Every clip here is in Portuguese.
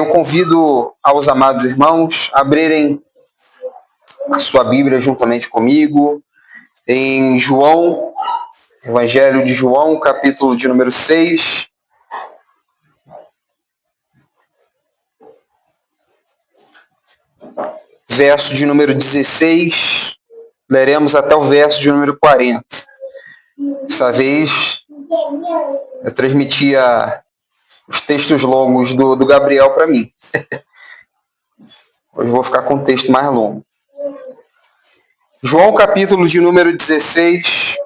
eu convido aos amados irmãos a abrirem a sua Bíblia juntamente comigo em João, Evangelho de João, capítulo de número 6. Verso de número 16, leremos até o verso de número 40. Dessa vez, eu transmitia os textos longos do Gabriel para mim. Hoje eu vou ficar com o texto mais longo. João, capítulo de número 16,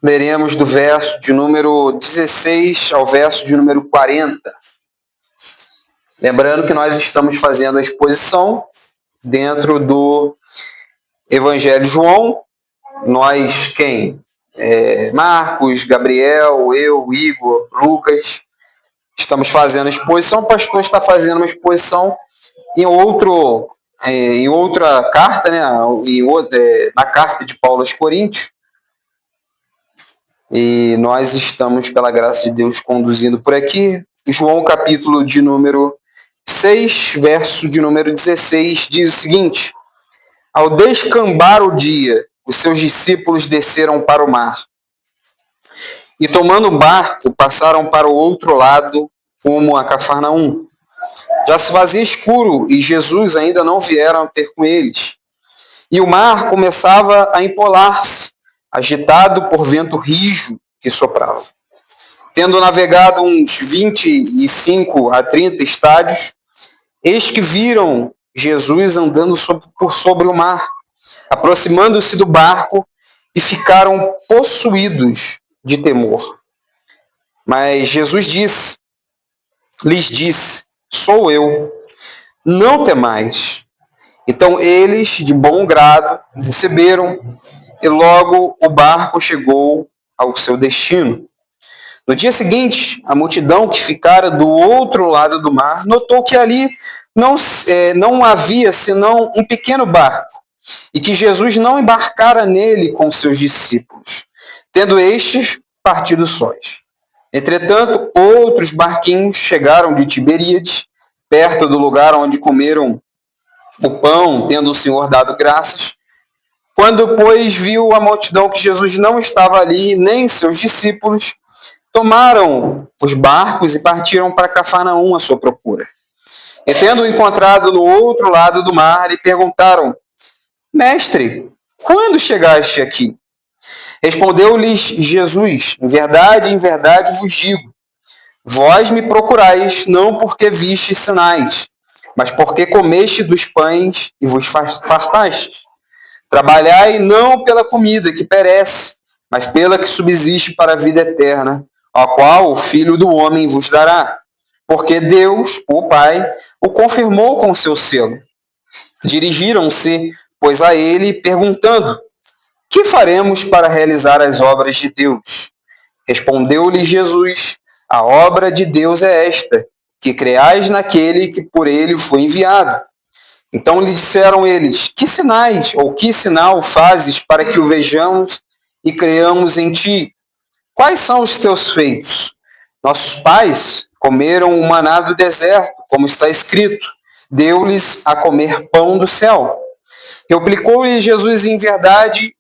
leremos do verso de número 16 ao verso de número 40. Lembrando que nós estamos fazendo a exposição dentro do Evangelho de João. Nós, quem? Marcos, Gabriel, eu, Igor, Lucas, estamos fazendo a exposição. O pastor está fazendo uma exposição em outra carta, né? Na carta de Paulo aos Coríntios. E nós estamos, pela graça de Deus, conduzindo por aqui. João, capítulo de número 6, verso de número 16, diz o seguinte: ao descambar o dia, os seus discípulos desceram para o mar. E tomando o barco, passaram para o outro lado, rumo a Cafarnaum. Já se fazia escuro e Jesus ainda não vieram ter com eles. E o mar começava a empolar-se, agitado por vento rijo que soprava. Tendo navegado uns 25 a 30 estádios, eis que viram Jesus andando por sobre o mar, aproximando-se do barco, e ficaram possuídos de temor. Mas Jesus lhes disse: sou eu, não temais. Então eles, de bom grado, receberam, e logo o barco chegou ao seu destino. No dia seguinte, a multidão que ficara do outro lado do mar notou que ali não havia senão um pequeno barco, e que Jesus não embarcara nele com seus discípulos, tendo estes partido sós. Entretanto, outros barquinhos chegaram de Tiberíades, perto do lugar onde comeram o pão, tendo o Senhor dado graças. Quando, pois, viu a multidão que Jesus não estava ali, nem seus discípulos, tomaram os barcos e partiram para Cafarnaum à sua procura. E tendo-o encontrado no outro lado do mar, lhe perguntaram: Mestre, quando chegaste aqui? Respondeu-lhes Jesus: em verdade vos digo, vós me procurais não porque vistes sinais, mas porque comeste dos pães e vos fartastes. Trabalhai não pela comida que perece, mas pela que subsiste para a vida eterna, a qual o Filho do Homem vos dará. Porque Deus, o Pai, o confirmou com seu selo. Dirigiram-se, pois, a ele, perguntando: que faremos para realizar as obras de Deus? Respondeu-lhe Jesus: a obra de Deus é esta, que creais naquele que por ele foi enviado. Então lhe disseram eles: que sinais ou que sinal fazes para que o vejamos e creamos em ti? Quais são os teus feitos? Nossos pais comeram o maná do deserto, como está escrito: deu-lhes a comer pão do céu. Replicou-lhe Jesus: em verdade,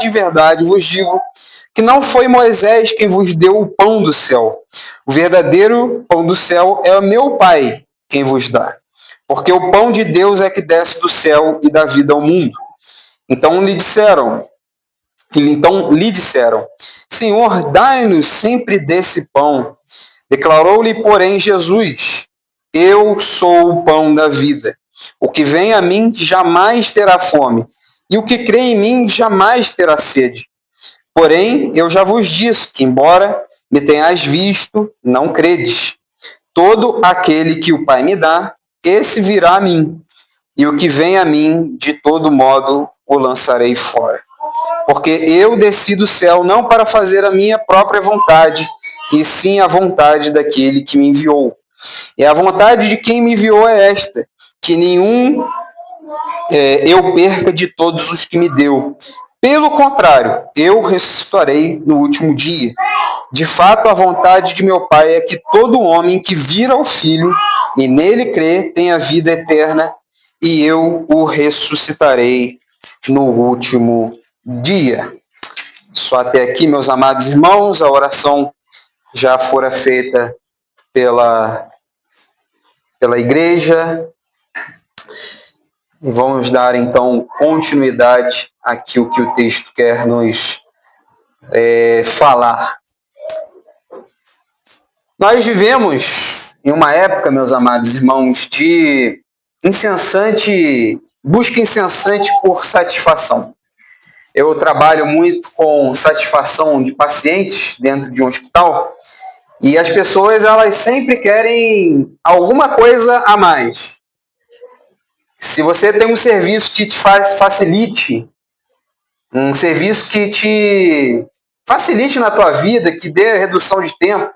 em verdade vos digo que não foi Moisés quem vos deu o pão do céu. O verdadeiro pão do céu é o meu Pai quem vos dá. Porque o pão de Deus é que desce do céu e dá vida ao mundo. Então lhe disseram: Senhor, dai-nos sempre desse pão. Declarou-lhe, porém, Jesus: eu sou o pão da vida. O que vem a mim jamais terá fome, e o que crê em mim jamais terá sede. Porém, eu já vos disse que, embora me tenhais visto, não credes. Todo aquele que o Pai me dá, esse virá a mim, e o que vem a mim, de todo modo, o lançarei fora. Porque eu desci do céu não para fazer a minha própria vontade, e sim a vontade daquele que me enviou. E a vontade de quem me enviou é esta: que nenhum eu perca de todos os que me deu. Pelo contrário, eu ressuscitarei no último dia. De fato, a vontade de meu Pai é que todo homem que vir ao Filho e nele crê tenha vida eterna, e eu o ressuscitarei no último dia. Só até aqui, meus amados irmãos, a oração já fora feita pela igreja. E vamos dar, então, continuidade àquilo que o texto quer nos falar. Nós vivemos em uma época, meus amados irmãos, de busca incessante por satisfação. Eu trabalho muito com satisfação de pacientes dentro de um hospital e as pessoas, elas sempre querem alguma coisa a mais. Se você tem um serviço que te facilite, um serviço que te facilite na tua vida, que dê redução de tempo,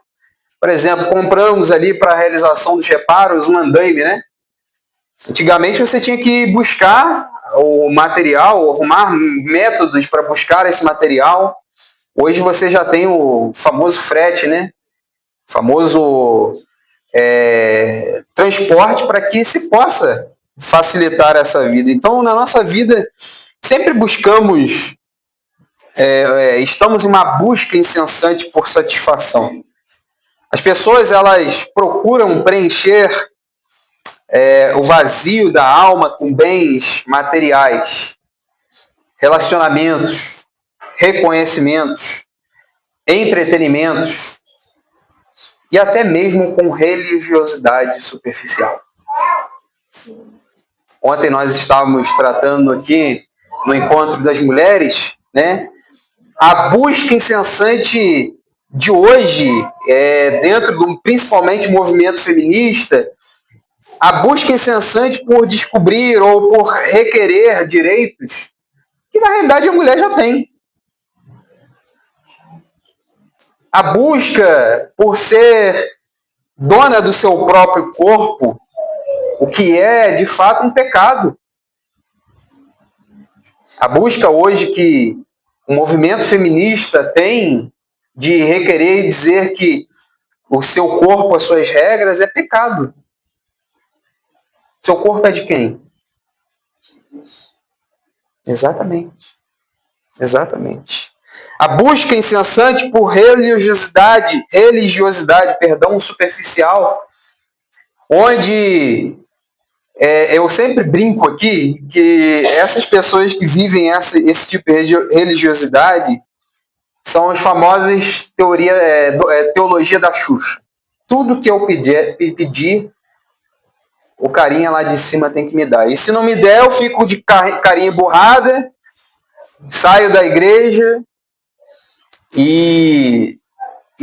por exemplo, compramos ali para a realização dos reparos um andaime, né? Antigamente você tinha que buscar o material, arrumar métodos para buscar esse material. Hoje você já tem o famoso frete, né? O famoso transporte para que se possa facilitar essa vida. Então, na nossa vida, sempre buscamos, estamos em uma busca incessante por satisfação. As pessoas, elas procuram preencher o vazio da alma com bens materiais, relacionamentos, reconhecimentos, entretenimentos e até mesmo com religiosidade superficial. Ontem nós estávamos tratando aqui no encontro das mulheres, né? A busca incessante de hoje, dentro do principalmente movimento feminista, a busca incessante por descobrir ou por requerer direitos que na realidade a mulher já tem. A busca por ser dona do seu próprio corpo, o que é de fato um pecado. A busca hoje que o movimento feminista tem de requerer e dizer que o seu corpo, as suas regras, é pecado. Seu corpo é de quem? Exatamente. A busca incessante por religiosidade superficial, onde eu sempre brinco aqui que essas pessoas que vivem esse tipo de religiosidade são as famosas teologia da Xuxa. Tudo que eu pedir, o carinha lá de cima tem que me dar. E se não me der, eu fico de carinha borrada, saio da igreja e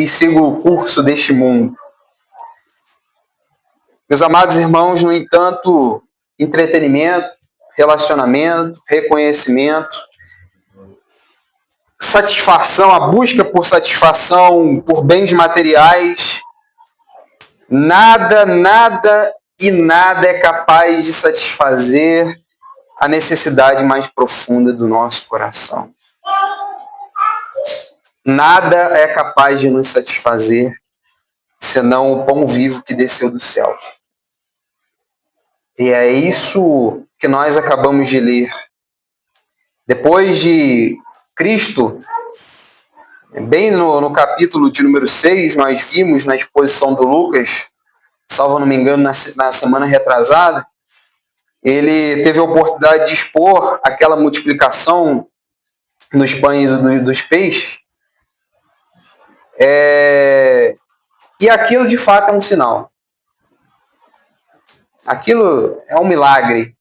sigo o curso deste mundo. Meus amados irmãos, no entanto, entretenimento, relacionamento, reconhecimento, satisfação, a busca por satisfação, por bens materiais, nada é capaz de satisfazer a necessidade mais profunda do nosso coração. Nada é capaz de nos satisfazer senão o pão vivo que desceu do céu. E é isso que nós acabamos de ler. Depois de Cristo, bem no capítulo de número 6, nós vimos na exposição do Lucas, salvo não me engano, na semana retrasada, ele teve a oportunidade de expor aquela multiplicação nos pães e dos peixes. E aquilo de fato é um sinal. Aquilo é um milagre.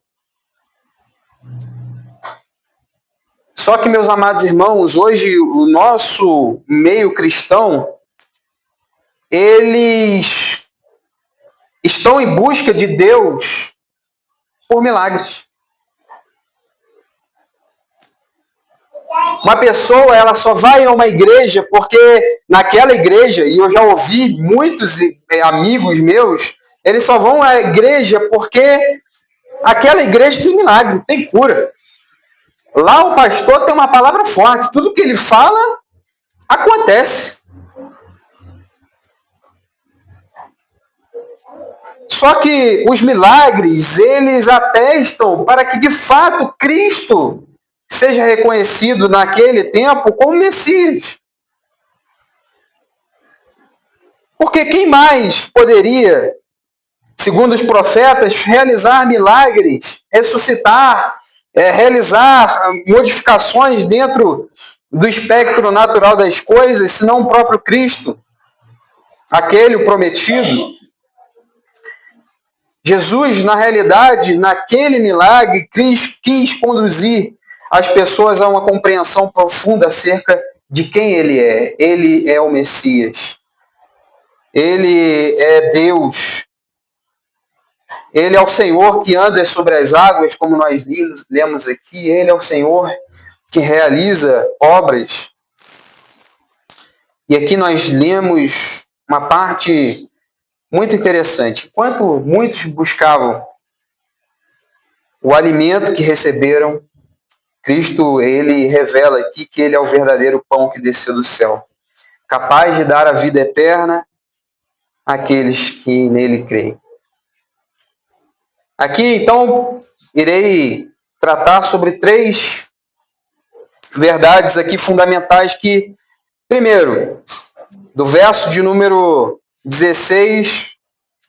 Só que, meus amados irmãos, hoje o nosso meio cristão, eles estão em busca de Deus por milagres. Uma pessoa, ela só vai a uma igreja porque naquela igreja, e eu já ouvi muitos amigos meus, eles só vão à igreja porque aquela igreja tem milagre, tem cura. Lá o pastor tem uma palavra forte, tudo que ele fala acontece. Só que os milagres, eles atestam para que, de fato, Cristo seja reconhecido naquele tempo como Messias. Porque quem mais poderia, segundo os profetas, realizar milagres, ressuscitar, realizar modificações dentro do espectro natural das coisas, senão o próprio Cristo, aquele o prometido? Jesus, na realidade, naquele milagre, quis conduzir as pessoas a uma compreensão profunda acerca de quem ele é. Ele é o Messias. Ele é Deus. Ele é o Senhor que anda sobre as águas, como nós lemos aqui. Ele é o Senhor que realiza obras. E aqui nós lemos uma parte muito interessante. Enquanto muitos buscavam o alimento que receberam, Cristo, ele revela aqui que ele é o verdadeiro pão que desceu do céu, capaz de dar a vida eterna àqueles que nele creem. Aqui, então, irei tratar sobre 3 verdades aqui fundamentais que, primeiro, do verso de número 16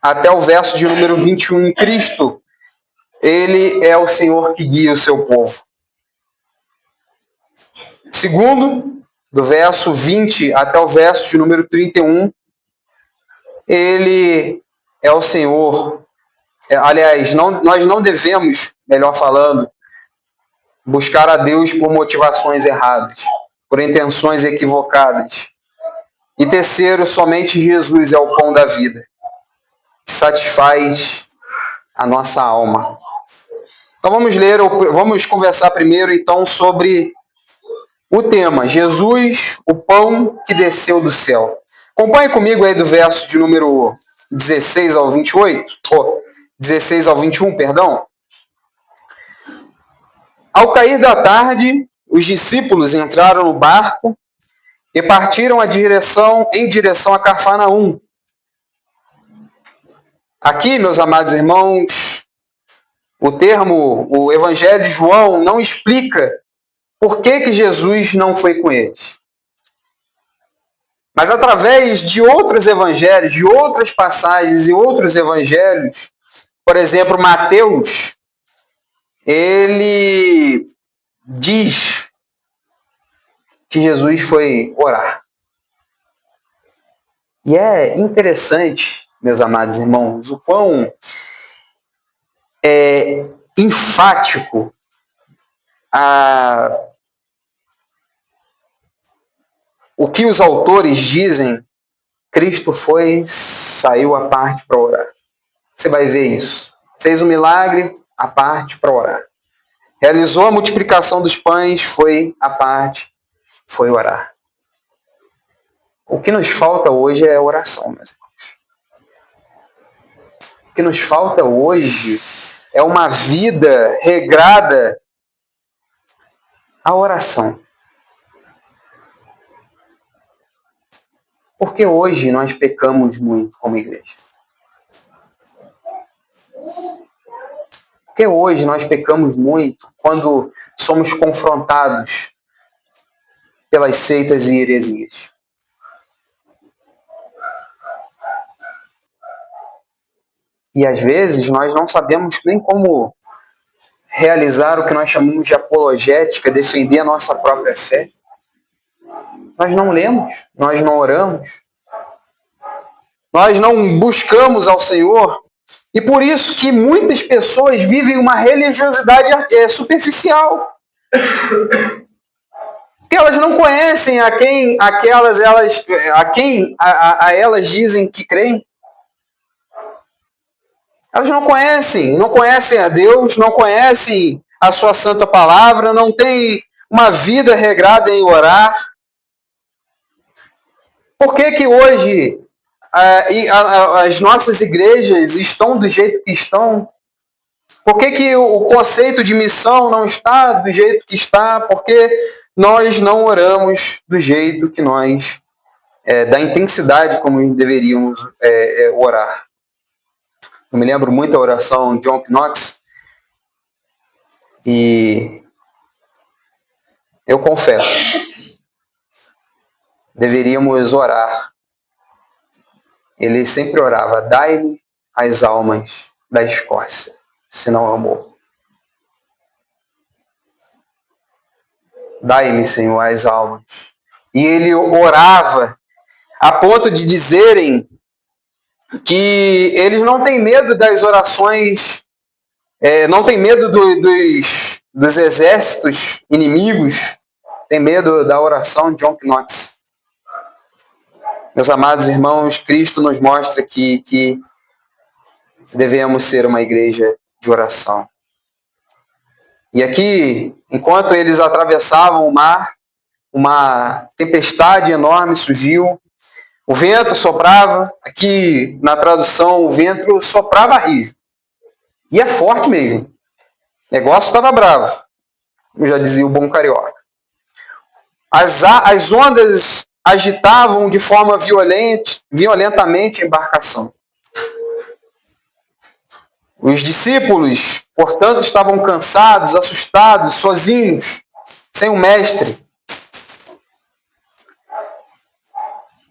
até o verso de número 21, Cristo, ele é o Senhor que guia o seu povo. Segundo, do verso 20 até o verso de número 31, ele é o Senhor. Aliás, nós não devemos, melhor falando, buscar a Deus por motivações erradas, por intenções equivocadas. E terceiro, somente Jesus é o pão da vida, que satisfaz a nossa alma. Então vamos conversar primeiro então sobre o tema, Jesus, o pão que desceu do céu. Acompanhe comigo aí do verso de número 16 ao 28, 16 ao 21, perdão. Ao cair da tarde, os discípulos entraram no barco e partiram em direção a Cafarnaum. Aqui, meus amados irmãos, o Evangelho de João não explica por que Jesus não foi com eles. Mas através de outros evangelhos, de outras passagens e outros evangelhos, por exemplo, Mateus, ele diz que Jesus foi orar. E é interessante, meus amados irmãos, o quão enfático o que os autores dizem. Cristo saiu à parte para orar. Você vai ver isso. Fez um milagre, à parte para orar. Realizou a multiplicação dos pães, foi à parte, foi orar. O que nos falta hoje é oração, meus irmãos. O que nos falta hoje é uma vida regrada à oração. Porque hoje nós pecamos muito como igreja. Porque hoje nós pecamos muito quando somos confrontados pelas seitas e heresias. E às vezes nós não sabemos nem como realizar o que nós chamamos de apologética, defender a nossa própria fé. Nós não lemos, nós não oramos, nós não buscamos ao Senhor. E por isso que muitas pessoas vivem uma religiosidade superficial. Porque elas não conhecem a quem elas dizem que creem. Elas não conhecem a Deus, não conhecem a sua santa palavra, não têm uma vida regrada em orar. Por que hoje as nossas igrejas estão do jeito que estão? Por que o conceito de missão não está do jeito que está? Porque nós não oramos do jeito que da intensidade como deveríamos orar. Eu me lembro muito da oração de John Knox e eu confesso, deveríamos orar. Ele sempre orava: dai-me as almas da Escócia, senão eu morro. Dai-me, Senhor, as almas. E ele orava a ponto de dizerem que eles não têm medo das orações, não têm medo dos exércitos inimigos, tem medo da oração de John Knox. Meus amados irmãos, Cristo nos mostra que devemos ser uma igreja de oração. E aqui, enquanto eles atravessavam o mar, uma tempestade enorme surgiu, o vento soprava, aqui na tradução o vento soprava rijo. E é forte mesmo. O negócio estava bravo, como já dizia o bom carioca. As ondas agitavam de forma violentamente a embarcação. Os discípulos, portanto, estavam cansados, assustados, sozinhos, sem o mestre.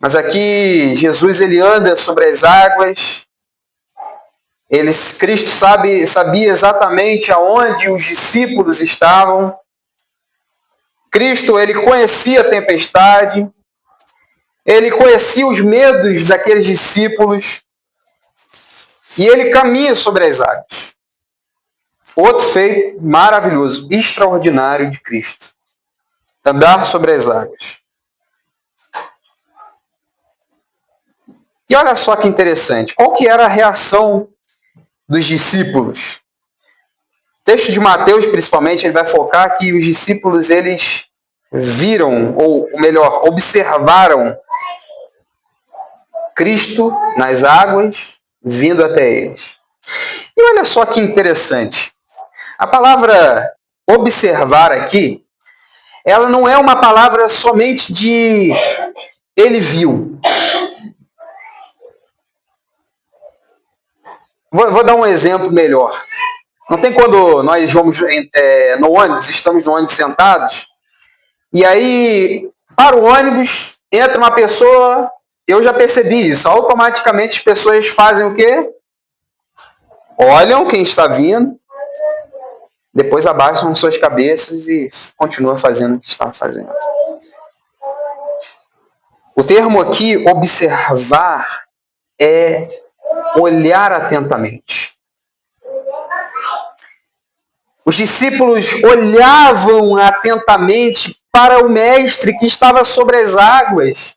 Mas aqui Jesus ele anda sobre as águas. Cristo sabia exatamente aonde os discípulos estavam. Cristo ele conhecia a tempestade. Ele conhecia os medos daqueles discípulos. E ele caminha sobre as águas. Outro feito maravilhoso, extraordinário de Cristo. Andar sobre as águas. E olha só que interessante. Qual que era a reação dos discípulos? O texto de Mateus, principalmente, ele vai focar que os discípulos, eles viram, ou melhor, observaram Cristo nas águas, vindo até eles. E olha só que interessante. A palavra observar aqui, ela não é uma palavra somente de ele viu. Vou dar um exemplo melhor. Não tem quando nós vamos no ônibus, estamos no ônibus sentados, e aí para o ônibus, entra uma pessoa, eu já percebi isso, automaticamente as pessoas fazem o quê? Olham quem está vindo, depois abaixam suas cabeças e continuam fazendo o que estão fazendo. O termo aqui, observar, é olhar atentamente. Os discípulos olhavam atentamente para o mestre que estava sobre as águas.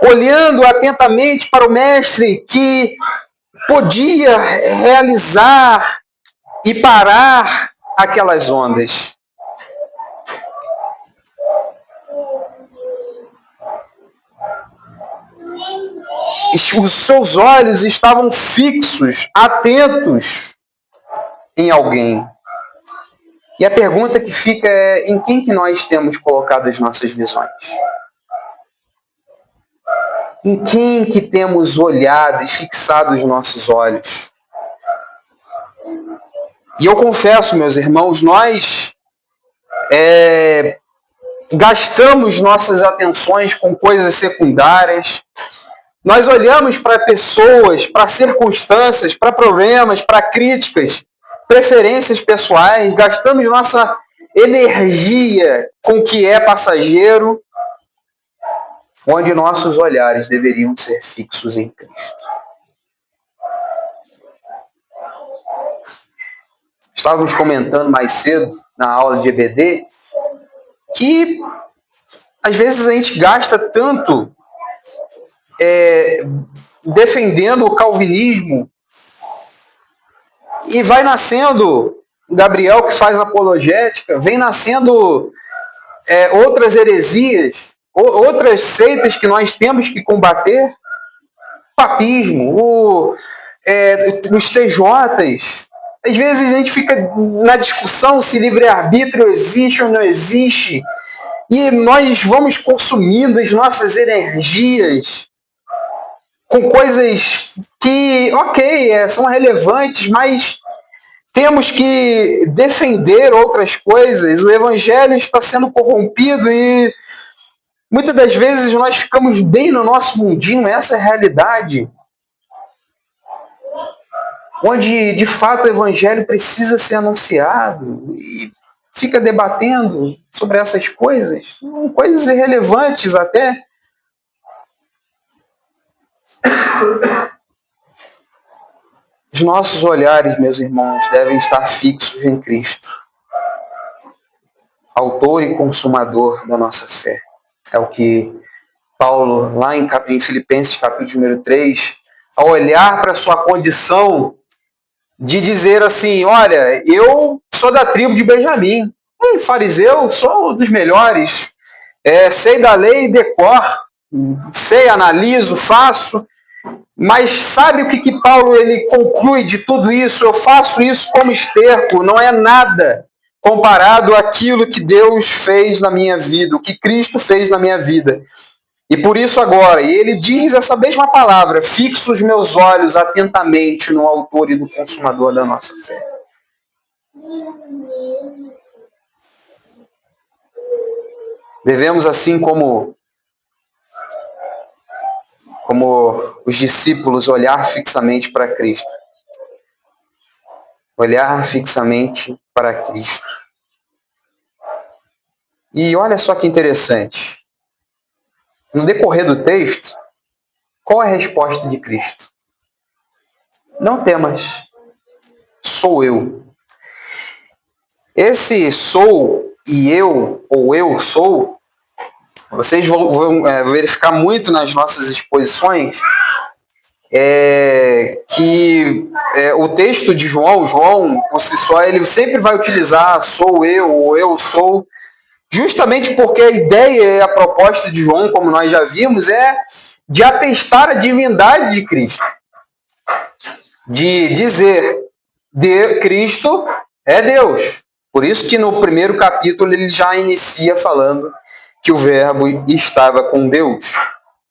Olhando atentamente para o mestre que podia realizar e parar aquelas ondas. Os seus olhos estavam fixos, atentos em alguém. E a pergunta que fica é: em quem que nós temos colocado as nossas visões? Em quem que temos olhado e fixado os nossos olhos? E eu confesso, meus irmãos, nós gastamos nossas atenções com coisas secundárias. Nós olhamos para pessoas, para circunstâncias, para problemas, para críticas, preferências pessoais, gastamos nossa energia com o que é passageiro, onde nossos olhares deveriam ser fixos em Cristo. Estávamos comentando mais cedo, na aula de EBD, que às vezes a gente gasta tanto defendendo o calvinismo e vai nascendo, Gabriel que faz apologética, vem nascendo outras heresias, outras seitas que nós temos que combater, papismo, os TJs. Às vezes a gente fica na discussão se livre-arbítrio existe ou não existe, e nós vamos consumindo as nossas energias com coisas que, ok, são relevantes, mas temos que defender outras coisas. O evangelho está sendo corrompido e muitas das vezes nós ficamos bem no nosso mundinho, essa é a realidade. Onde, de fato, o evangelho precisa ser anunciado e fica debatendo sobre essas coisas, coisas irrelevantes até. Os nossos olhares, meus irmãos, devem estar fixos em Cristo, autor e consumador da nossa fé. É o que Paulo, lá em Filipenses, capítulo número 3, ao olhar para a sua condição de dizer assim, olha, eu sou da tribo de Benjamim, fariseu, sou dos melhores, sei da lei de cor, sei, analiso, faço, mas sabe o que Paulo ele conclui de tudo isso? Eu faço isso como esterco, não é nada comparado àquilo que Deus fez na minha vida, o que Cristo fez na minha vida. E por isso agora, ele diz essa mesma palavra, fixo os meus olhos atentamente no autor e no consumador da nossa fé. Devemos, assim como os discípulos, olhar fixamente para Cristo. Olhar fixamente para Cristo. E olha só que interessante. No decorrer do texto, qual é a resposta de Cristo? Não temas, sou eu. Esse sou e eu, ou eu sou, vocês vão verificar muito nas nossas exposições, que o texto de João, por si só, ele sempre vai utilizar sou eu, ou eu sou, justamente porque a ideia e a proposta de João, como nós já vimos, é de atestar a divindade de Cristo. De dizer, Cristo é Deus. Por isso que no primeiro capítulo ele já inicia falando que o Verbo estava com Deus.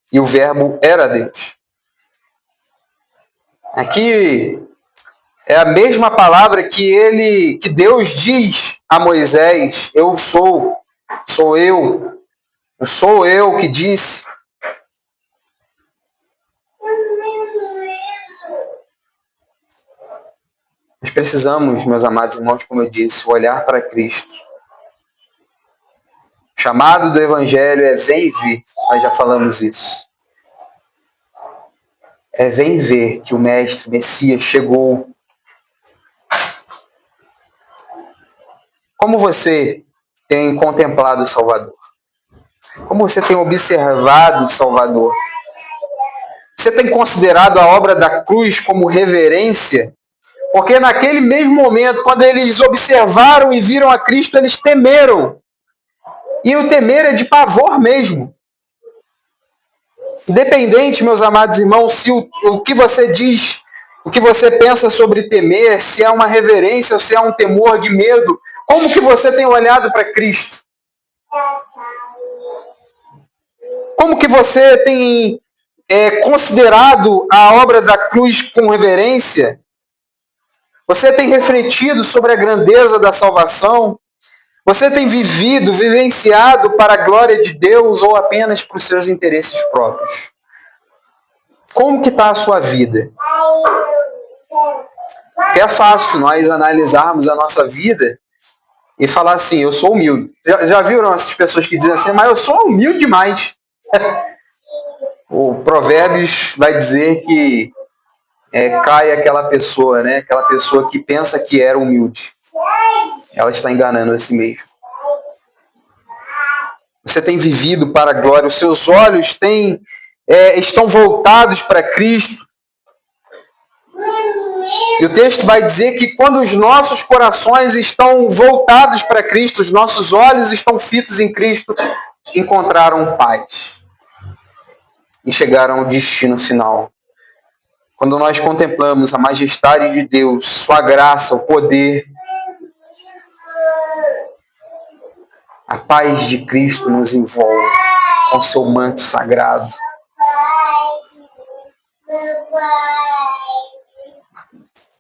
E o Verbo era Deus. Aqui é a mesma palavra que Deus diz a Moisés, eu sou eu que disse. Nós precisamos, meus amados irmãos, como eu disse, olhar para Cristo. O chamado do Evangelho é vem ver, nós já falamos isso. É vem ver que o Mestre, Messias, chegou. Como você tem contemplado o Salvador? Como você tem observado o Salvador? Você tem considerado a obra da cruz como reverência? Porque naquele mesmo momento, quando eles observaram e viram a Cristo, eles temeram. E o temer é de pavor mesmo. Independente, meus amados irmãos, se o que você diz, o que você pensa sobre temer, se é uma reverência ou se é um temor de medo, como que você tem olhado para Cristo? Como que você tem considerado a obra da cruz com reverência? Você tem refletido sobre a grandeza da salvação? Você tem vivenciado para a glória de Deus ou apenas para os seus interesses próprios? Como que está a sua vida? Porque é fácil nós analisarmos a nossa vida e falar assim, eu sou humilde. Já viram essas pessoas que dizem assim, mas eu sou humilde demais. O Provérbios vai dizer que cai aquela pessoa, né? Aquela pessoa que pensa que era humilde. Ela está enganando a si mesma. Você tem vivido para a glória, os seus olhos estão voltados para Cristo. E o texto vai dizer que quando os nossos corações estão voltados para Cristo, os nossos olhos estão fitos em Cristo, encontraram paz e chegaram ao destino final. Quando nós contemplamos a majestade de Deus, sua graça, o poder, a paz de Cristo nos envolve com seu manto sagrado.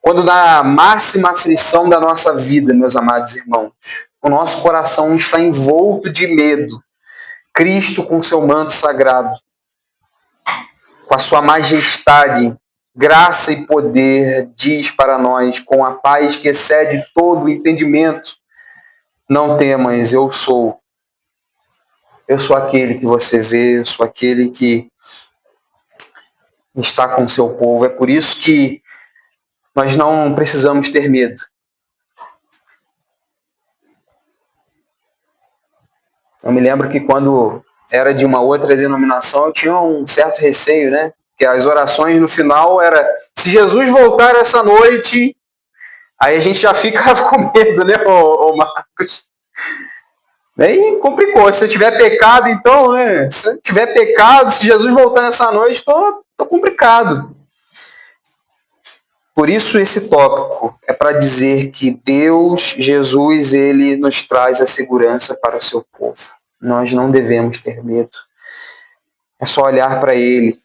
Quando na máxima aflição da nossa vida, meus amados irmãos, o nosso coração está envolto de medo, Cristo com seu manto sagrado, com a sua majestade, graça e poder, diz para nós, com a paz que excede todo o entendimento: não temas, eu sou aquele que você vê, eu sou aquele que está com o seu povo. É por isso que nós não precisamos ter medo. Eu me lembro que quando era de uma outra denominação, eu tinha um certo receio, né? Que as orações no final era: se Jesus voltar essa noite, aí a gente já fica com medo, né, ô Marcos? Aí complicou. Se eu tiver pecado, então, né? Se eu tiver pecado, se Jesus voltar nessa noite, tô complicado. Por isso esse tópico é para dizer que Deus, Jesus, ele nos traz a segurança para o seu povo. Nós não devemos ter medo. É só olhar para ele.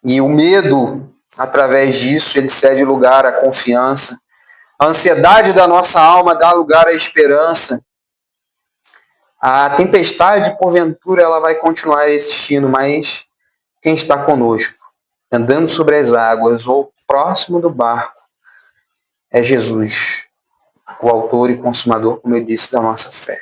E o medo, através disso, ele cede lugar à confiança. A ansiedade da nossa alma dá lugar à esperança. A tempestade, porventura, ela vai continuar existindo, mas quem está conosco, andando sobre as águas ou próximo do barco, é Jesus, o autor e consumador, como eu disse, da nossa fé.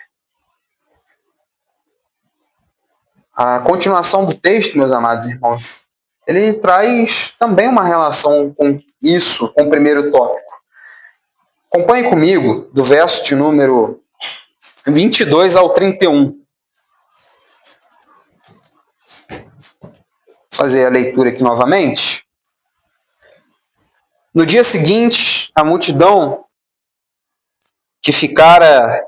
A continuação do texto, meus amados irmãos, ele traz também uma relação com isso, com o primeiro tópico. Acompanhe comigo, do verso de número 22 ao 31. Vou fazer a leitura aqui novamente. No dia seguinte, a multidão que ficara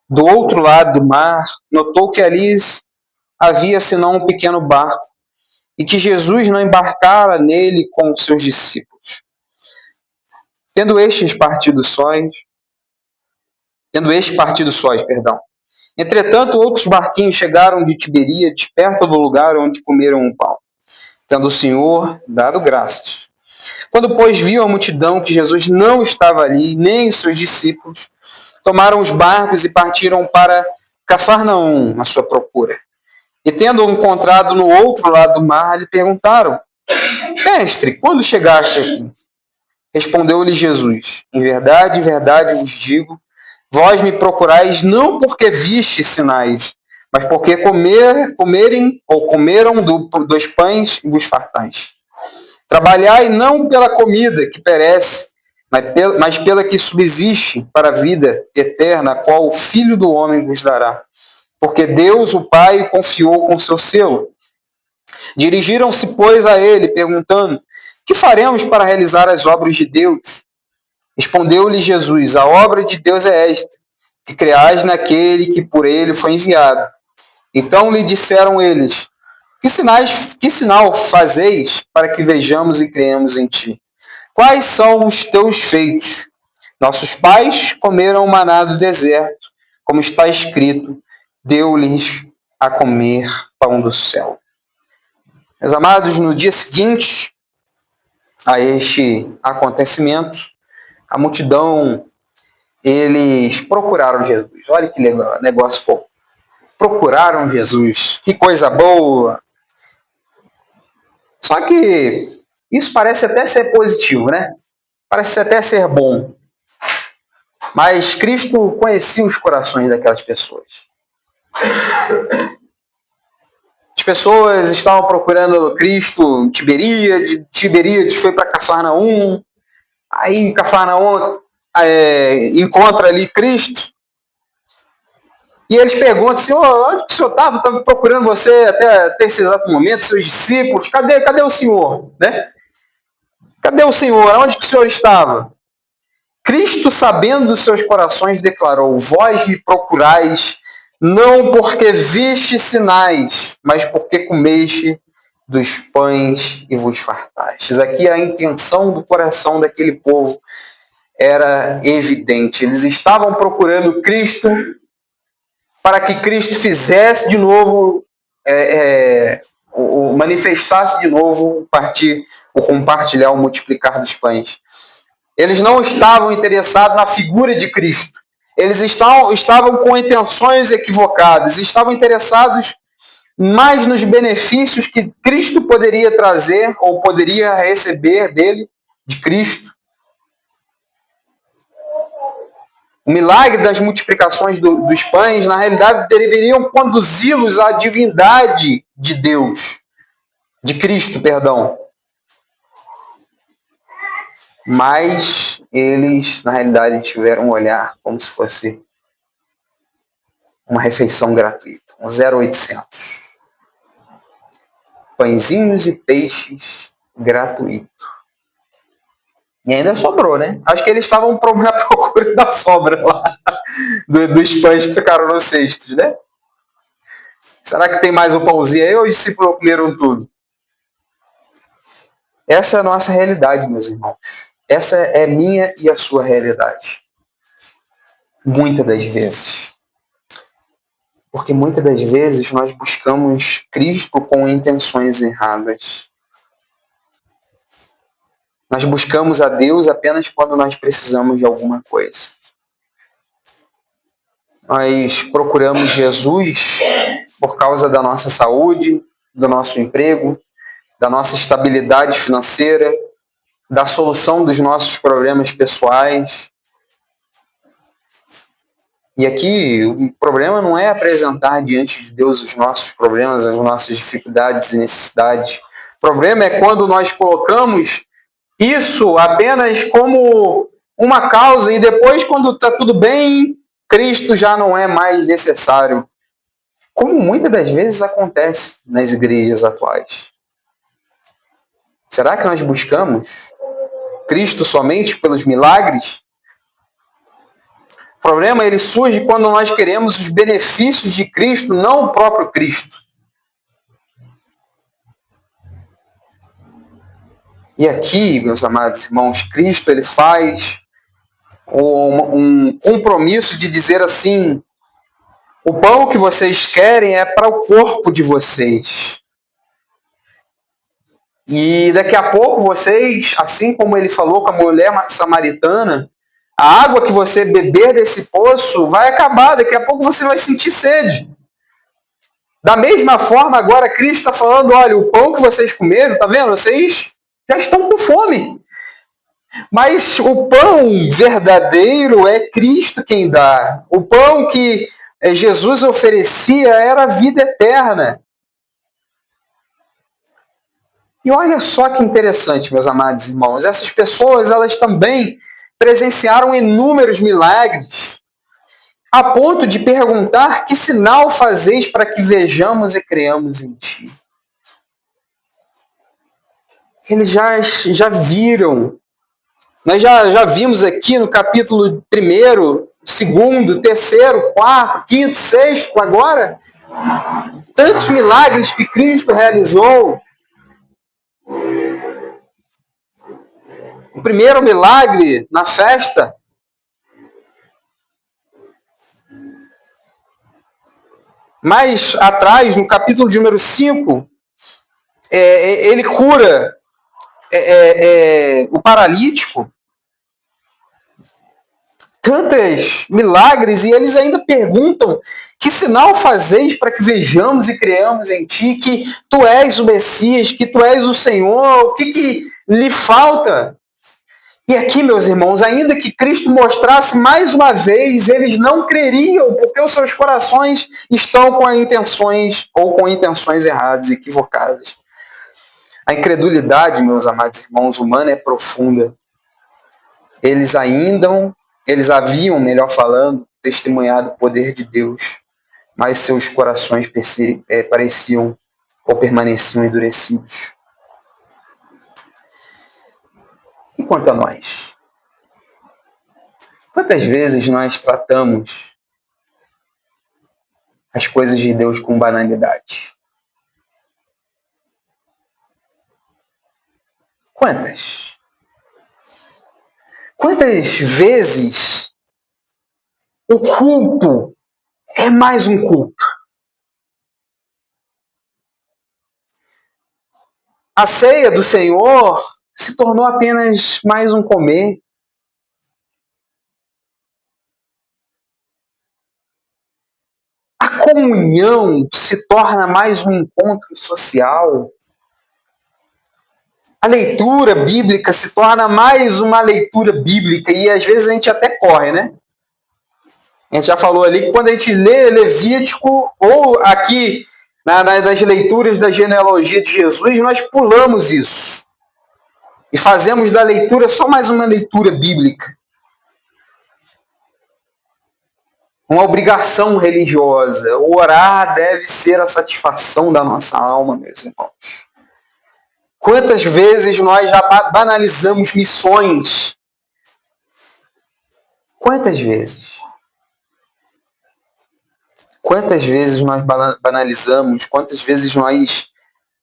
do outro lado do mar notou que ali havia senão um pequeno barco e que Jesus não embarcara nele com os seus discípulos. Tendo este partido sóis, Entretanto, outros barquinhos chegaram de Tiberíades, perto do lugar onde comeram o pão, tendo o Senhor dado graças. Quando, pois, viu a multidão que Jesus não estava ali, nem os seus discípulos, tomaram os barcos e partiram para Cafarnaum, à sua procura. E, tendo-o encontrado no outro lado do mar, lhe perguntaram: Mestre, quando chegaste aqui? Respondeu-lhe Jesus: Em verdade, vos digo, vós me procurais não porque vistes sinais, mas porque comeram dos pães e vos fartais. Trabalhai não pela comida que perece, mas pela que subsiste para a vida eterna, a qual o Filho do Homem vos dará. Porque Deus, o Pai, o confiou com seu selo. Dirigiram-se, pois, a ele, perguntando: que faremos para realizar as obras de Deus? Respondeu-lhe Jesus: a obra de Deus é esta, que creais naquele que por ele foi enviado. Então lhe disseram eles: que sinal fazeis para que vejamos e creamos em ti? Quais são os teus feitos? Nossos pais comeram maná do deserto, como está escrito, deu-lhes a comer pão do céu. Meus amados, no dia seguinte a este acontecimento, a multidão, eles procuraram Jesus. Olha que legal, negócio bom. Procuraram Jesus. Que coisa boa. Só que isso parece até ser positivo, né? Parece até ser bom. Mas Cristo conhecia os corações daquelas pessoas. As pessoas estavam procurando Cristo em Tiberíades foi para Cafarnaum. Aí em Cafarnaum encontra ali Cristo. E eles perguntam: Senhor, onde que o Senhor estava? Estava procurando você até esse exato momento, seus discípulos. Cadê o Senhor? Né? Cadê o Senhor? Onde que o Senhor estava? Cristo, sabendo dos seus corações, declarou: vós me procurais não porque viste sinais, mas porque comeste dos pães e vos fartastes. Aqui a intenção do coração daquele povo era evidente. Eles estavam procurando Cristo para que Cristo fizesse de novo o manifestar-se de novo, o compartilhar, o multiplicar dos pães. Eles não estavam interessados na figura de Cristo. Eles estavam com intenções equivocadas, estavam interessados mais nos benefícios que Cristo poderia trazer ou poderia receber dele, de Cristo. O milagre das multiplicações dos pães, na realidade, deveriam conduzi-los à divindade de Deus, de Cristo, perdão. Mas eles, na realidade, tiveram um olhar como se fosse uma refeição gratuita, um 0800. Pãezinhos e peixes gratuito. E ainda sobrou, né? Acho que eles estavam na procura da sobra lá, dos pães que ficaram nos cestos, né? Será que tem mais um pãozinho aí ou os discípulos comeram tudo? Essa é a nossa realidade, meus irmãos. Essa é minha e a sua realidade. Muitas das vezes. Porque muitas das vezes nós buscamos Cristo com intenções erradas. Nós buscamos a Deus apenas quando nós precisamos de alguma coisa. Nós procuramos Jesus por causa da nossa saúde, do nosso emprego, da nossa estabilidade financeira, da solução dos nossos problemas pessoais. E aqui o problema não é apresentar diante de Deus os nossos problemas, as nossas dificuldades e necessidades. O problema é quando nós colocamos isso apenas como uma causa e depois, quando está tudo bem, Cristo já não é mais necessário. Como muitas das vezes acontece nas igrejas atuais. Será que nós buscamos Cristo somente pelos milagres? O problema ele surge quando nós queremos os benefícios de Cristo, não o próprio Cristo. E aqui, meus amados irmãos, Cristo ele faz um compromisso de dizer assim: o pão que vocês querem é para o corpo de vocês. E daqui a pouco vocês, assim como ele falou com a mulher samaritana, a água que você beber desse poço vai acabar, daqui a pouco você vai sentir sede. Da mesma forma, agora Cristo está falando: olha, o pão que vocês comeram, tá vendo? Vocês já estão com fome. Mas o pão verdadeiro é Cristo quem dá. O pão que Jesus oferecia era a vida eterna. E olha só que interessante, meus amados irmãos. Essas pessoas, elas também presenciaram inúmeros milagres, a ponto de perguntar: que sinal fazeis para que vejamos e creamos em ti? Eles já viram. Nós já vimos aqui no capítulo 1º, 2º, 3º, 4º, 5º, 6º, agora, tantos milagres que Cristo realizou. O primeiro milagre na festa. Mais atrás, no capítulo de número 5, ele cura o paralítico. Tantos milagres, e eles ainda perguntam: que sinal fazeis para que vejamos e creamos em ti, que tu és o Messias, que tu és o Senhor, o que lhe falta? E aqui, meus irmãos, ainda que Cristo mostrasse mais uma vez, eles não creriam, porque os seus corações estão com intenções erradas, equivocadas. A incredulidade, meus amados irmãos, humana é profunda. Eles haviam, melhor falando, testemunhado o poder de Deus, mas seus corações pareciam ou permaneciam endurecidos. E quanto a nós? Quantas vezes nós tratamos as coisas de Deus com banalidade? Quantas? Quantas vezes o culto é mais um culto? A ceia do Senhor se tornou apenas mais um comer. A comunhão se torna mais um encontro social. A leitura bíblica se torna mais uma leitura bíblica e às vezes a gente até corre, né? A gente já falou ali que quando a gente lê Levítico ou aqui nas leituras da genealogia de Jesus, nós pulamos isso. E fazemos da leitura só mais uma leitura bíblica. Uma obrigação religiosa. Orar deve ser a satisfação da nossa alma, meus irmãos. Quantas vezes nós já banalizamos missões? Quantas vezes? Quantas vezes nós banalizamos? Quantas vezes nós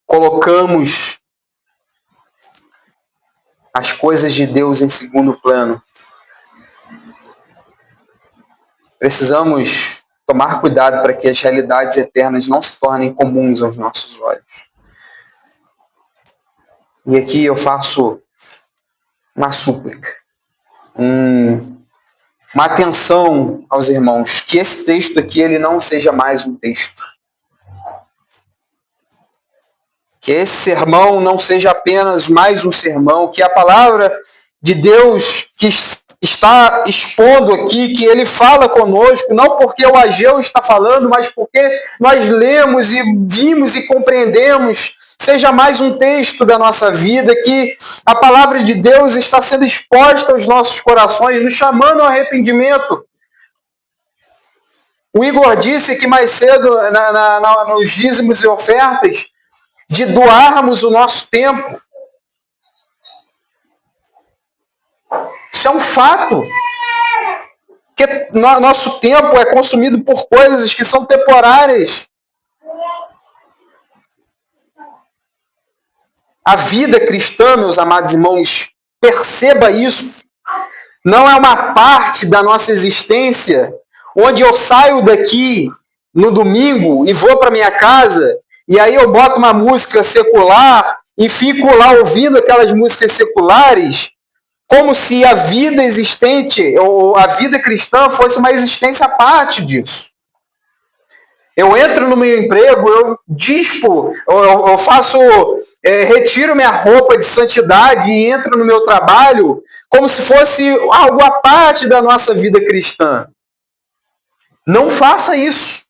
colocamos as coisas de Deus em segundo plano? Precisamos tomar cuidado para que as realidades eternas não se tornem comuns aos nossos olhos. E aqui eu faço uma súplica, uma atenção aos irmãos, que esse texto aqui ele não seja mais um texto. Que esse sermão não seja apenas mais um sermão, que a palavra de Deus que está expondo aqui, que ele fala conosco, não porque o Ageu está falando, mas porque nós lemos e vimos e compreendemos, seja mais um texto da nossa vida, que a palavra de Deus está sendo exposta aos nossos corações, nos chamando ao arrependimento. O Igor disse que mais cedo, nos dízimos e ofertas, de doarmos o nosso tempo. Isso é um fato. Porque nosso tempo é consumido por coisas que são temporárias. A vida cristã, meus amados irmãos, perceba isso. Não é uma parte da nossa existência onde eu saio daqui no domingo e vou para minha casa e aí eu boto uma música secular e fico lá ouvindo aquelas músicas seculares como se a vida existente, ou a vida cristã, fosse uma existência à parte disso. Eu entro no meu emprego, eu dispo, eu faço, retiro minha roupa de santidade e entro no meu trabalho como se fosse algo à parte da nossa vida cristã. Não faça isso.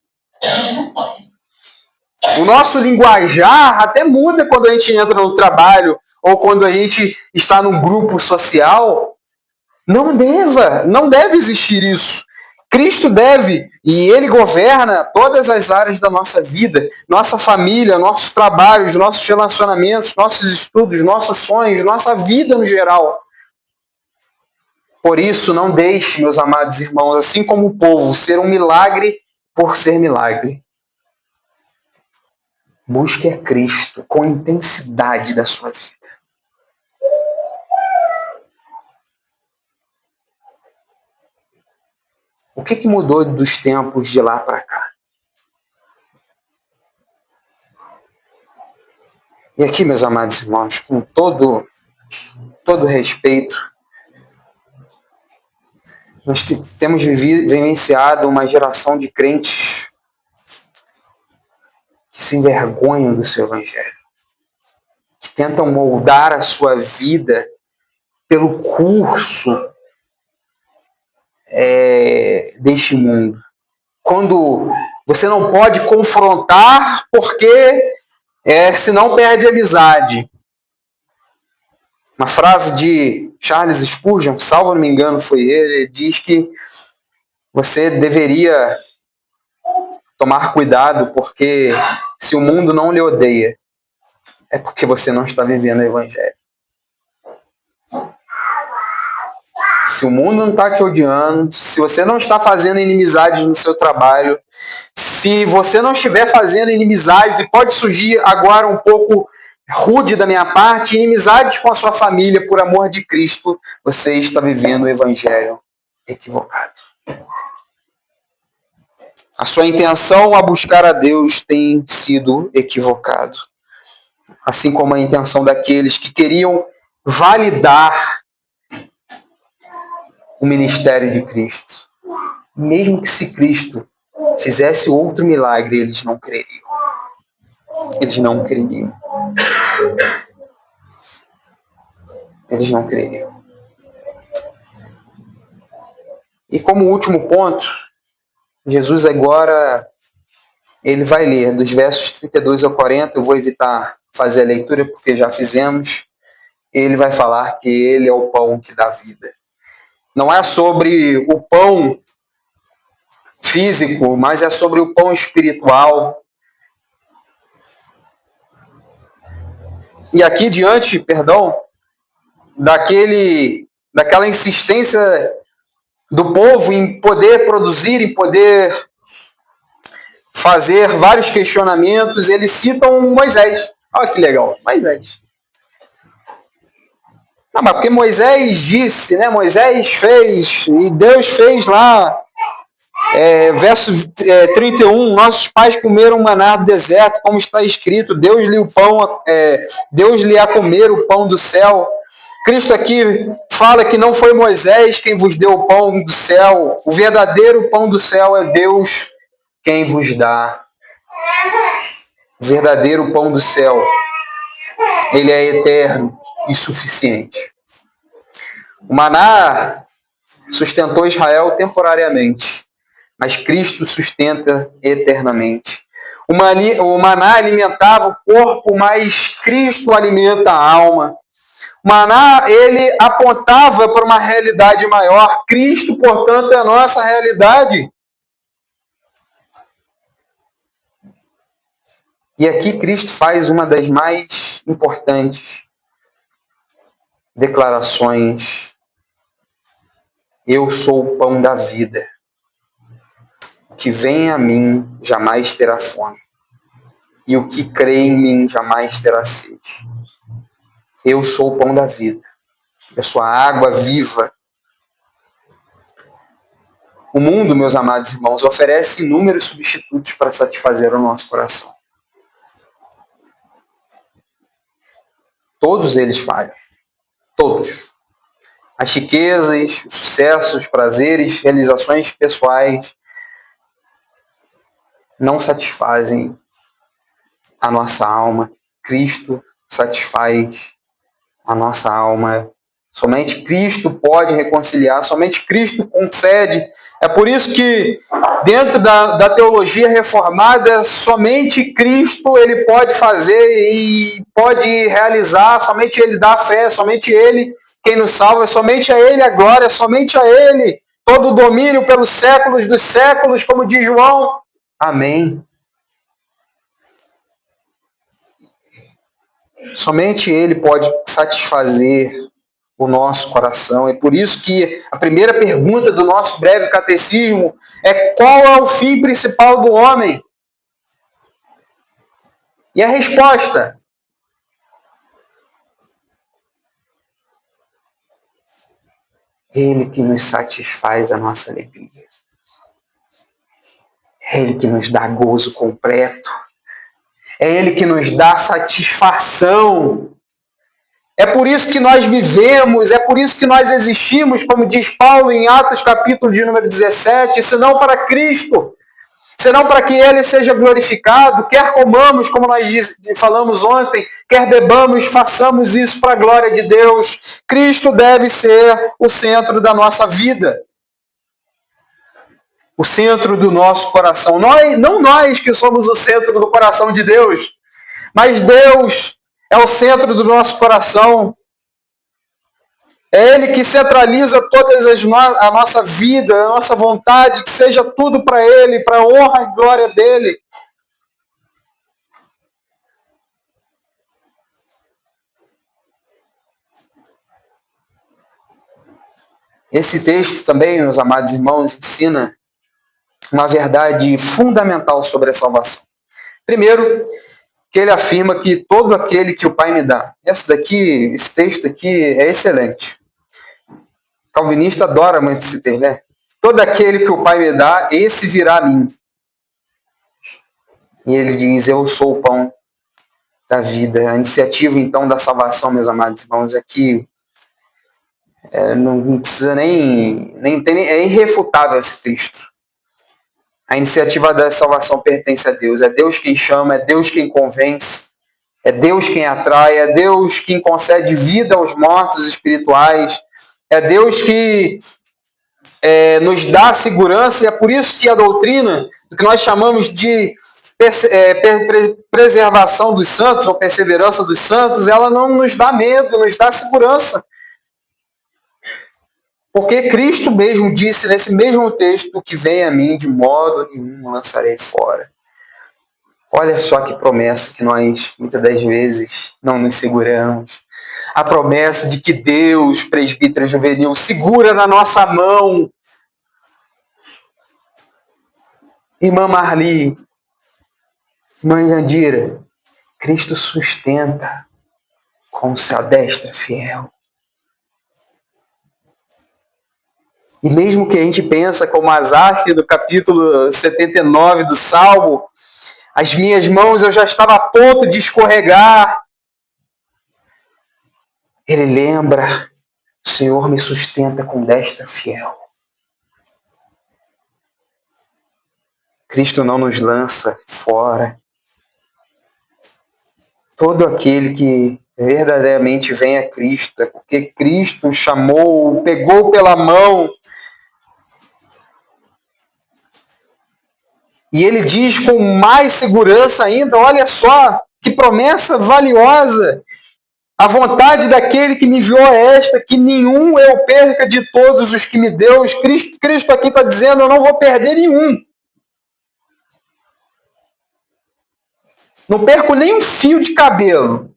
O nosso linguajar até muda quando a gente entra no trabalho ou quando a gente está num grupo social. Não deve existir isso. Cristo deve, e Ele governa todas as áreas da nossa vida, nossa família, nossos trabalhos, nossos relacionamentos, nossos estudos, nossos sonhos, nossa vida no geral. Por isso, não deixe, meus amados irmãos, assim como o povo, ser um milagre por ser milagre. Busque a Cristo com a intensidade da sua vida. O que mudou dos tempos de lá para cá? E aqui, meus amados irmãos, com todo respeito, nós temos vivenciado uma geração de crentes que se envergonham do seu evangelho, que tentam moldar a sua vida pelo curso deste mundo. Quando você não pode confrontar porque senão perde a amizade. Uma frase de Charles Spurgeon, salvo não me engano foi ele diz que você deveria tomar cuidado porque se o mundo não lhe odeia, é porque você não está vivendo o evangelho. Se o mundo não está te odiando, se você não está fazendo inimizades no seu trabalho, se você não estiver fazendo inimizades, e pode surgir agora um pouco rude da minha parte, inimizades com a sua família, por amor de Cristo, você está vivendo o evangelho equivocado. A sua intenção a buscar a Deus tem sido equivocado. assim como a intenção daqueles que queriam validar o ministério de Cristo. Mesmo que se Cristo fizesse outro milagre, eles não creriam. Eles não creriam. Eles não creriam. E como último ponto, Jesus agora, ele vai ler dos versos 32 ao 40, eu vou evitar fazer a leitura porque já fizemos. Ele vai falar que ele é o pão que dá vida. Não é sobre o pão físico, mas é sobre o pão espiritual. E aqui diante, daquela insistência do povo em poder produzir, em poder fazer vários questionamentos, eles citam Moisés. Olha que legal, Moisés. Não, mas porque Moisés disse, né? Moisés fez, e Deus fez lá, verso 31, nossos pais comeram maná do deserto, como está escrito, Deus lhe a comer o pão do céu. Cristo aqui fala que não foi Moisés quem vos deu o pão do céu, o verdadeiro pão do céu é Deus quem vos dá. O verdadeiro pão do céu, ele é eterno e suficiente. O maná sustentou Israel temporariamente, mas Cristo sustenta eternamente. O maná alimentava o corpo, mas Cristo alimenta a alma. O maná, ele apontava para uma realidade maior. Cristo, portanto, é a nossa realidade. E aqui Cristo faz uma das mais importantes declarações. Eu sou o pão da vida. O que vem a mim jamais terá fome. E o que crê em mim jamais terá sede. Eu sou o pão da vida. Eu sou a água viva. O mundo, meus amados irmãos, oferece inúmeros substitutos para satisfazer o nosso coração. Todos eles falham. Todos. As riquezas, os sucessos, os prazeres, realizações pessoais não satisfazem a nossa alma. Cristo satisfaz a nossa alma. Somente Cristo pode reconciliar, somente Cristo concede. É por isso que, dentro da teologia reformada, somente Cristo ele pode fazer e pode realizar, somente Ele dá a fé, somente Ele quem nos salva, somente a Ele a glória, somente a Ele todo o domínio pelos séculos dos séculos, como diz João. Amém. Somente Ele pode satisfazer o nosso coração. É por isso que a primeira pergunta do nosso breve catecismo é: qual é o fim principal do homem? E a resposta: Ele que nos satisfaz a nossa alegria. É Ele que nos dá gozo completo. É Ele que nos dá satisfação. É por isso que nós vivemos, é por isso que nós existimos, como diz Paulo em Atos capítulo de número 17, senão para Cristo, senão para que Ele seja glorificado, quer comamos, como nós falamos ontem, quer bebamos, façamos isso para a glória de Deus. Cristo deve ser o centro da nossa vida, o centro do nosso coração. Não nós que somos o centro do coração de Deus, mas Deus é o centro do nosso coração. É Ele que centraliza todas a nossa vida, a nossa vontade, que seja tudo para Ele, para a honra e glória dEle. Esse texto também, meus amados irmãos, ensina uma verdade fundamental sobre a salvação. Primeiro, que ele afirma que todo aquele que o Pai me dá. Esse texto aqui é excelente. Calvinista adora muito esse texto, né? Todo aquele que o Pai me dá, esse virá a mim. E ele diz: eu sou o pão da vida. A iniciativa, então, da salvação, meus amados irmãos, aqui não precisa nem ter, é irrefutável esse texto. A iniciativa da salvação pertence a Deus. É Deus quem chama, é Deus quem convence, é Deus quem atrai, é Deus quem concede vida aos mortos espirituais, é Deus que nos dá segurança, e é por isso que a doutrina, do que nós chamamos de preservação dos santos, ou perseverança dos santos, ela não nos dá medo, nos dá segurança. Porque Cristo mesmo disse nesse mesmo texto que vem a mim, de modo nenhum lançarei fora. Olha só que promessa que nós, muitas das vezes, não nos seguramos. A promessa de que Deus, presbítero juvenil, segura na nossa mão. Irmã Marli, irmã Jandira, Cristo sustenta com sua destra fiel. E mesmo que a gente pensa como Asaf, do capítulo 79 do Salmo, as minhas mãos eu já estava a ponto de escorregar. Ele lembra, o Senhor me sustenta com destra fiel. Cristo não nos lança fora. Todo aquele que verdadeiramente vem a Cristo, é porque Cristo o chamou, o pegou pela mão. E ele diz com mais segurança ainda, olha só, que promessa valiosa. A vontade daquele que me enviou é esta, que nenhum eu perca de todos os que me deu. Cristo aqui está dizendo, eu não vou perder nenhum. Não perco nem um fio de cabelo.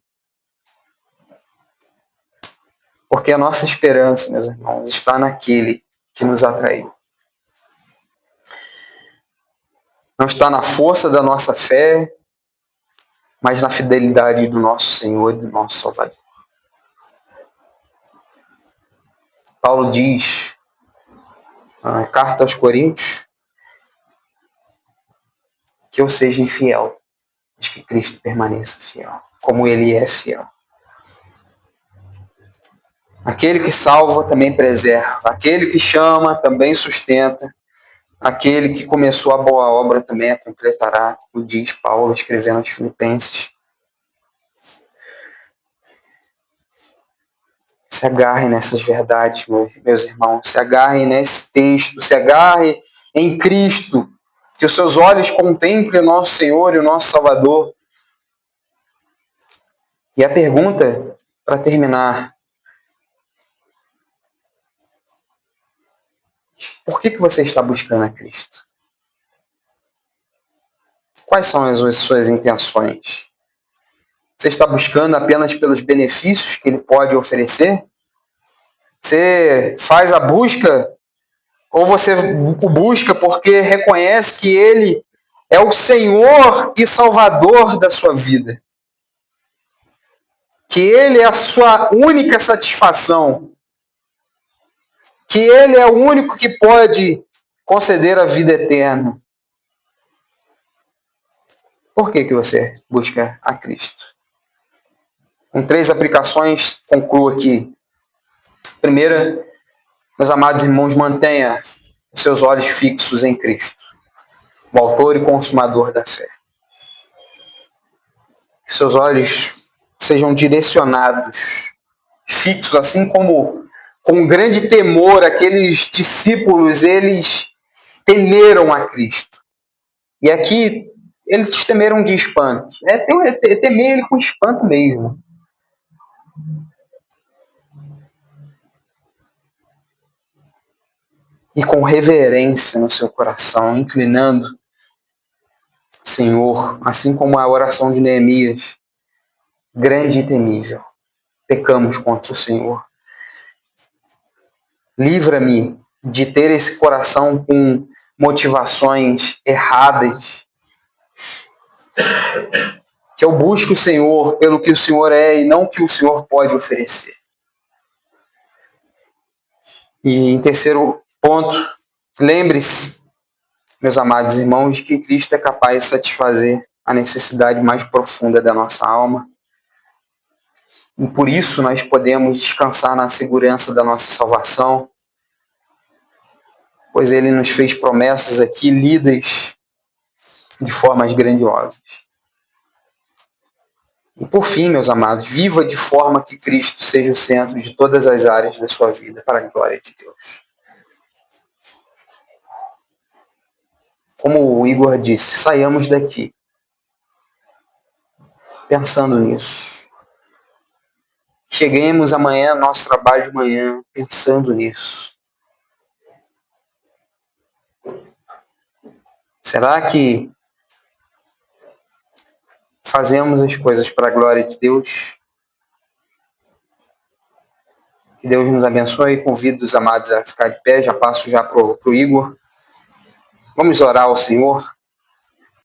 Porque a nossa esperança, meus irmãos, está naquele que nos atraiu. Não está na força da nossa fé, mas na fidelidade do nosso Senhor e do nosso Salvador. Paulo diz, na carta aos Coríntios, que eu seja infiel, mas que Cristo permaneça fiel, como Ele é fiel. Aquele que salva também preserva, aquele que chama também sustenta, aquele que começou a boa obra também a completará, como diz Paulo escrevendo aos Filipenses. Se agarre nessas verdades, meus irmãos, se agarre nesse texto, se agarre em Cristo, que os seus olhos contemplem o nosso Senhor e o nosso Salvador. E a pergunta, para terminar, por que você está buscando a Cristo? Quais são as suas intenções? Você está buscando apenas pelos benefícios que Ele pode oferecer? Você faz a busca, ou você o busca porque reconhece que Ele é o Senhor e Salvador da sua vida? Que Ele é a sua única satisfação? Que Ele é o único que pode conceder a vida eterna? Por que você busca a Cristo? Com 3 aplicações, concluo aqui. Primeira, meus amados irmãos, mantenha os seus olhos fixos em Cristo, o autor e consumador da fé. Que seus olhos sejam direcionados, fixos, assim como com grande temor aqueles discípulos, eles temeram a Cristo. E aqui, eles temeram de espanto. Temer ele com espanto mesmo. E com reverência no seu coração, inclinando, Senhor, assim como a oração de Neemias, grande e temível, pecamos contra o Senhor. Livra-me de ter esse coração com motivações erradas, que eu busque o Senhor pelo que o Senhor é e não o que o Senhor pode oferecer. E em terceiro ponto, lembre-se, meus amados irmãos, de que Cristo é capaz de satisfazer a necessidade mais profunda da nossa alma. E por isso nós podemos descansar na segurança da nossa salvação, pois Ele nos fez promessas aqui lidas de formas grandiosas. E por fim, meus amados, viva de forma que Cristo seja o centro de todas as áreas da sua vida, para a glória de Deus. Como o Igor disse, saiamos daqui pensando nisso. Cheguemos amanhã, nosso trabalho de manhã, pensando nisso. Será que fazemos as coisas para a glória de Deus? Que Deus nos abençoe. Convido os amados a ficar de pé. Já passo para o Igor. Vamos orar ao Senhor.